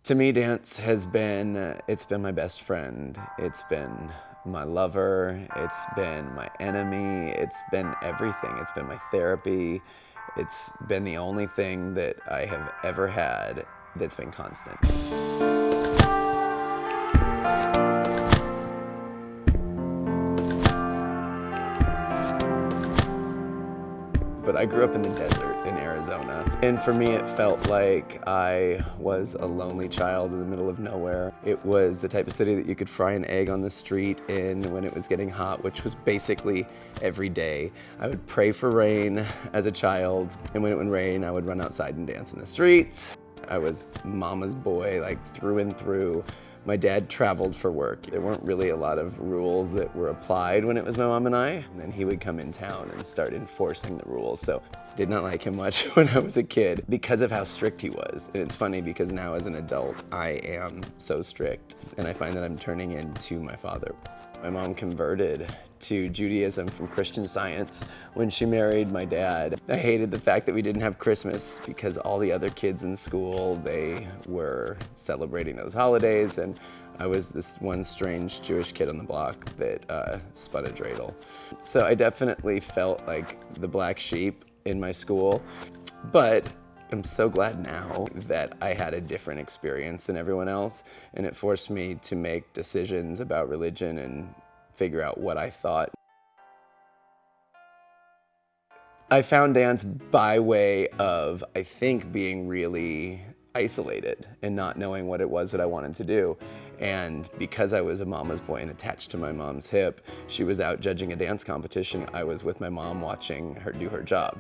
To me, dance has been, it's been my best friend. It's been my lover. It's been my enemy. It's been everything. It's been my therapy. It's been the only thing that I have ever had that's been constant. But I grew up in the desert in Arizona. And for me, it felt like I was a lonely child in the middle of nowhere. It was the type of city that you could fry an egg on the street in when it was getting hot, which was basically every day. I would pray for rain as a child, and when it would rain, I would run outside and dance in the streets. I was mama's boy, like through and through. My dad traveled for work. There weren't really a lot of rules that were applied when it was my mom and I. And then he would come in town and start enforcing the rules. So did not like him much when I was a kid because of how strict he was. And it's funny because now as an adult, I am so strict. And I find that I'm turning into my father. My mom converted to Judaism from Christian Science when she married my dad. I hated the fact that we didn't have Christmas because all the other kids in school, they were celebrating those holidays, and I was this one strange Jewish kid on the block that spun a dreidel. So I definitely felt like the black sheep in my school, but I'm so glad now that I had a different experience than everyone else, and it forced me to make decisions about religion and figure out what I thought. I found dance by way of, I think, being really isolated and not knowing what it was that I wanted to do. And because I was a mama's boy and attached to my mom's hip, she was out judging a dance competition. I was with my mom watching her do her job.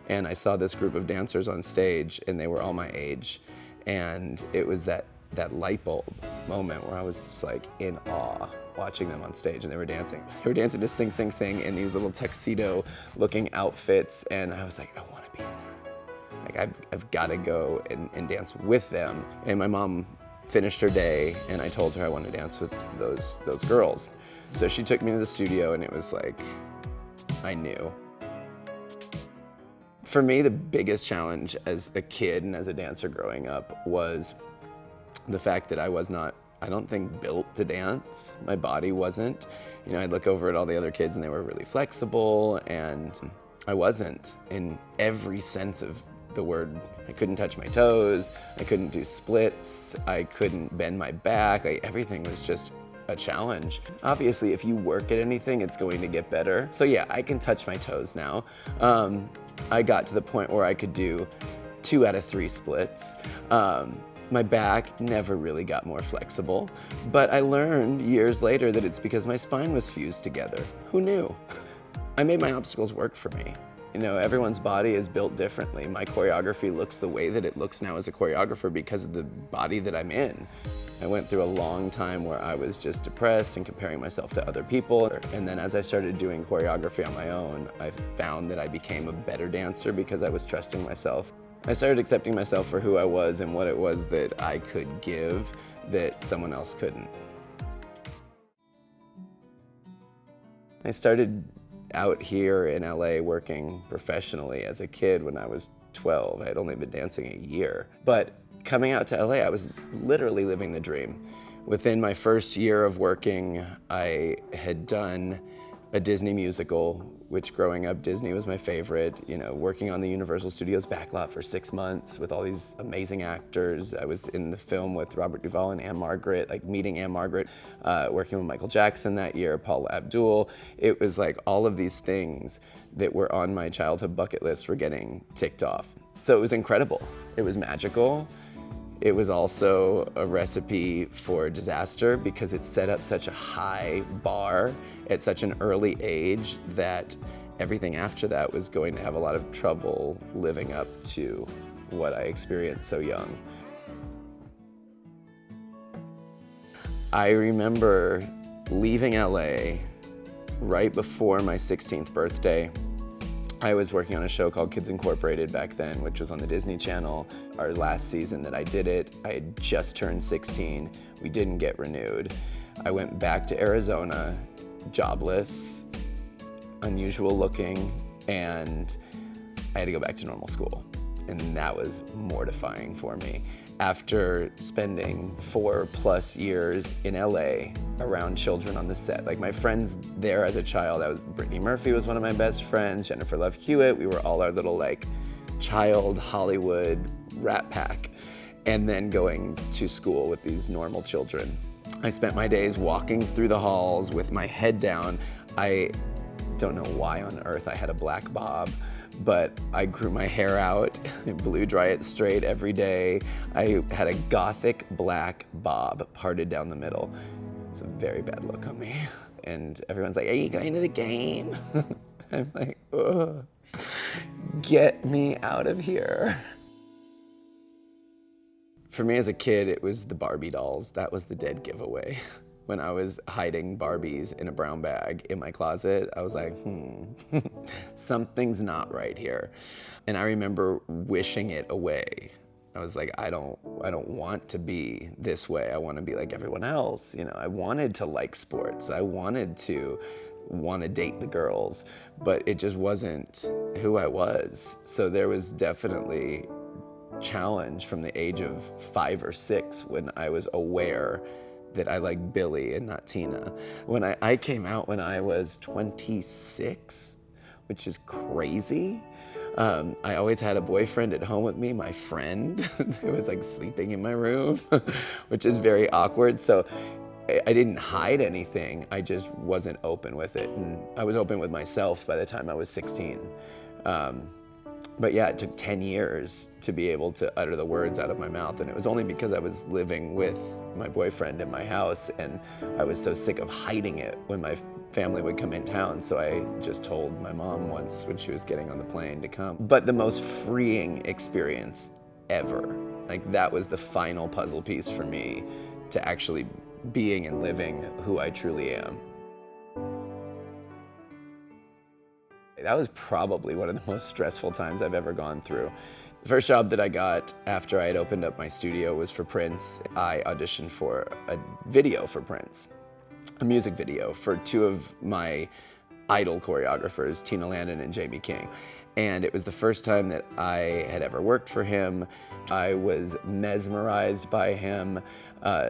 And I saw this group of dancers on stage, and they were all my age. And it was that light bulb moment where I was just like in awe watching them on stage, and they were dancing. They were dancing to Sing Sing Sing in these little tuxedo looking outfits, and I was like, I want to be in that. Like I've got to go and dance with them. And my mom finished her day, and I told her I wanted to dance with those girls. So she took me to the studio, and it was like, I knew. For me, the biggest challenge as a kid and as a dancer growing up was the fact that I was not, I don't think, built to dance. My body wasn't. You know, I'd look over at all the other kids and they were really flexible, and I wasn't in every sense of the word. I couldn't touch my toes, I couldn't do splits, I couldn't bend my back, like everything was just a challenge. Obviously, if you work at anything, it's going to get better. So yeah, I can touch my toes now. I got to the point where I could do 2 out of 3 splits. My back never really got more flexible, but I learned years later that it's because my spine was fused together. Who knew? I made my obstacles work for me. You know, everyone's body is built differently. My choreography looks the way that it looks now as a choreographer because of the body that I'm in. I went through a long time where I was just depressed and comparing myself to other people. And then as I started doing choreography on my own, I found that I became a better dancer because I was trusting myself. I started accepting myself for who I was and what it was that I could give that someone else couldn't. I started out here in LA working professionally as a kid when I was 12. I had only been dancing a year. But coming out to LA, I was literally living the dream. Within my first year of working, I had done a Disney musical, which growing up, Disney was my favorite. You know, working on the Universal Studios backlot for 6 months with all these amazing actors. I was in the film with Robert Duvall and Anne Margaret, like meeting Anne Margaret, working with Michael Jackson that year, Paula Abdul. It was like all of these things that were on my childhood bucket list were getting ticked off. So it was incredible. It was magical. It was also a recipe for disaster because it set up such a high bar at such an early age that everything after that was going to have a lot of trouble living up to what I experienced so young. I remember leaving LA right before my 16th birthday. I was working on a show called Kids Incorporated back then, which was on the Disney Channel. Our last season that I did it, I had just turned 16. We didn't get renewed. I went back to Arizona, jobless, unusual looking, and I had to go back to normal school. And that was mortifying for me. after spending 4+ years in LA around children on the set. Like my friends there as a child, Brittany Murphy was one of my best friends, Jennifer Love Hewitt, we were all our little like child Hollywood rat pack. And then going to school with these normal children. I spent my days walking through the halls with my head down. I don't know why on earth I had a black bob, but I grew my hair out, blew dry it straight every day. I had a gothic black bob parted down the middle. It's a very bad look on me. And everyone's like, are you going to the game? I'm like, ugh, get me out of here. For me as a kid, it was the Barbie dolls. That was the dead giveaway. When I was hiding Barbies in a brown bag in my closet, I was like, something's not right here. And I remember wishing it away. I was like, I don't want to be this way. I want to be like everyone else. You know, I wanted to like sports. I wanted to want to date the girls, but it just wasn't who I was. So there was definitely challenge from the age of 5 or 6 when I was aware that I like Billy and not Tina. When I came out when I was 26, which is crazy. I always had a boyfriend at home with me, my friend, who was like sleeping in my room, which is very awkward. So I didn't hide anything, I just wasn't open with it. And I was open with myself by the time I was 16. But yeah, it took 10 years to be able to utter the words out of my mouth. And it was only because I was living with my boyfriend in my house and I was so sick of hiding it when my family would come in town. So I just told my mom once when she was getting on the plane to come. But the most freeing experience ever. Like that was the final puzzle piece for me to actually being and living who I truly am. That was probably one of the most stressful times I've ever gone through. The first job that I got after I had opened up my studio was for Prince. I auditioned for a video for Prince, a music video for 2 of my idol choreographers, Tina Landon and Jamie King. And it was the first time that I had ever worked for him. I was mesmerized by him,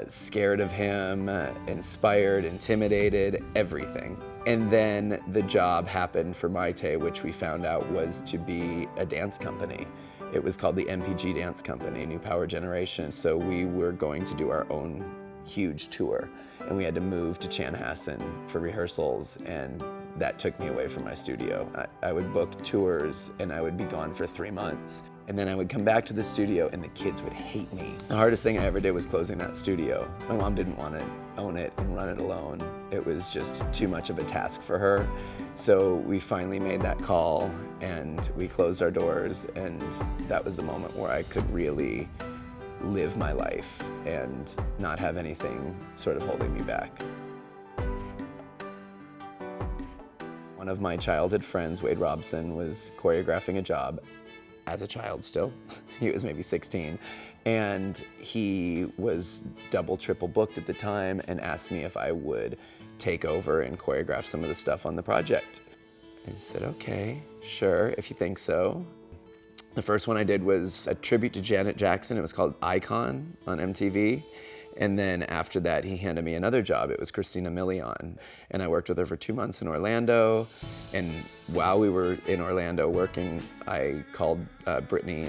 scared of him, inspired, intimidated, everything. And then the job happened for Maite, which we found out was to be a dance company. It was called the MPG Dance Company, New Power Generation. So we were going to do our own huge tour. And we had to move to Chanhassen for rehearsals, and that took me away from my studio. I would book tours and I would be gone for 3 months. And then I would come back to the studio and the kids would hate me. The hardest thing I ever did was closing that studio. My mom didn't want to own it and run it alone. It was just too much of a task for her. So we finally made that call and we closed our doors, and that was the moment where I could really live my life and not have anything sort of holding me back. One of my childhood friends, Wade Robson, was choreographing a job as a child still. He was maybe 16. And he was double, triple booked at the time and asked me if I would take over and choreograph some of the stuff on the project. I said, okay, sure, if you think so. The first one I did was a tribute to Janet Jackson. It was called Icon on MTV. And then after that, he handed me another job. It was Christina Milian. And I worked with her for 2 months in Orlando. And while we were in Orlando working, I called Britney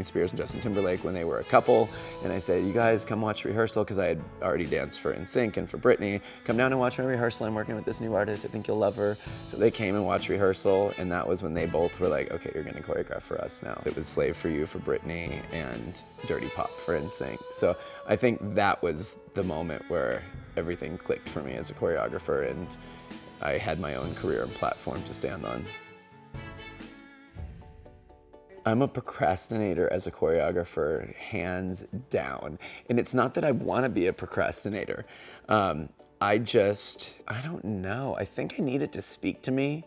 Spears and Justin Timberlake when they were a couple. And I said, you guys come watch rehearsal, because I had already danced for NSYNC and for Britney. Come down and watch my rehearsal. I'm working with this new artist. I think you'll love her. So they came and watched rehearsal. And that was when they both were like, okay, you're gonna choreograph for us now. It was Slave for You for Britney and Dirty Pop for NSYNC. So I think that was the moment where everything clicked for me as a choreographer, and I had my own career and platform to stand on. I'm a procrastinator as a choreographer, hands down. And it's not that I want to be a procrastinator. I don't know. I think I need it to speak to me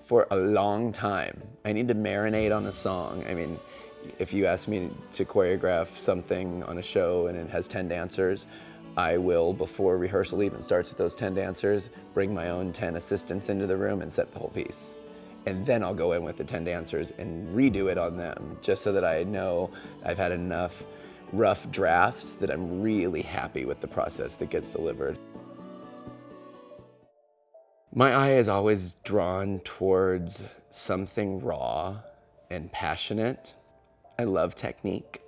for a long time. I need to marinate on a song. I mean, if you ask me to choreograph something on a show and it has 10 dancers, I will, before rehearsal even starts with those 10 dancers, bring my own 10 assistants into the room and set the whole piece. And then I'll go in with the 10 dancers and redo it on them, just so that I know I've had enough rough drafts that I'm really happy with the process that gets delivered. My eye is always drawn towards something raw and passionate. I love technique.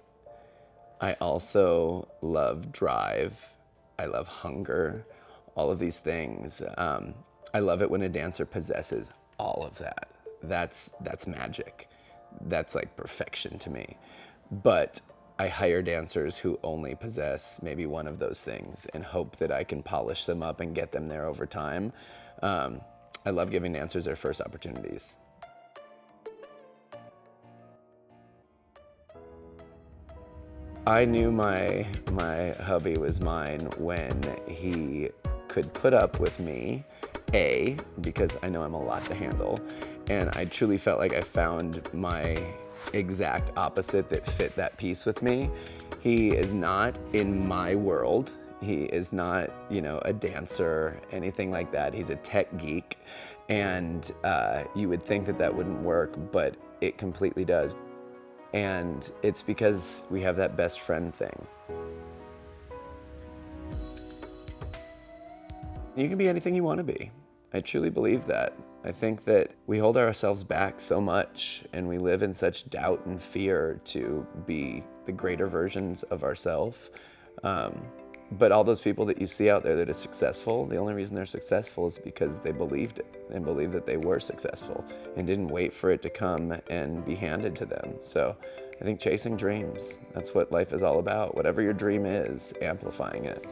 I also love drive. I love hunger, all of these things. I love it when a dancer possesses all of that. That's magic. That's like perfection to me. But I hire dancers who only possess maybe one of those things and hope that I can polish them up and get them there over time. I love giving dancers their first opportunities. I knew my hubby was mine when he could put up with me, A, because I know I'm a lot to handle, and I truly felt like I found my exact opposite that fit that piece with me. He is not in my world. He is not, a dancer, anything like that. He's a tech geek, and you would think that that wouldn't work, but it completely does. And it's because we have that best friend thing. You can be anything you want to be. I truly believe that. I think that we hold ourselves back so much and we live in such doubt and fear to be the greater versions of ourselves. But all those people that you see out there that are successful, the only reason they're successful is because they believed it and believed that they were successful and didn't wait for it to come and be handed to them. So I think chasing dreams, that's what life is all about. Whatever your dream is, amplifying it.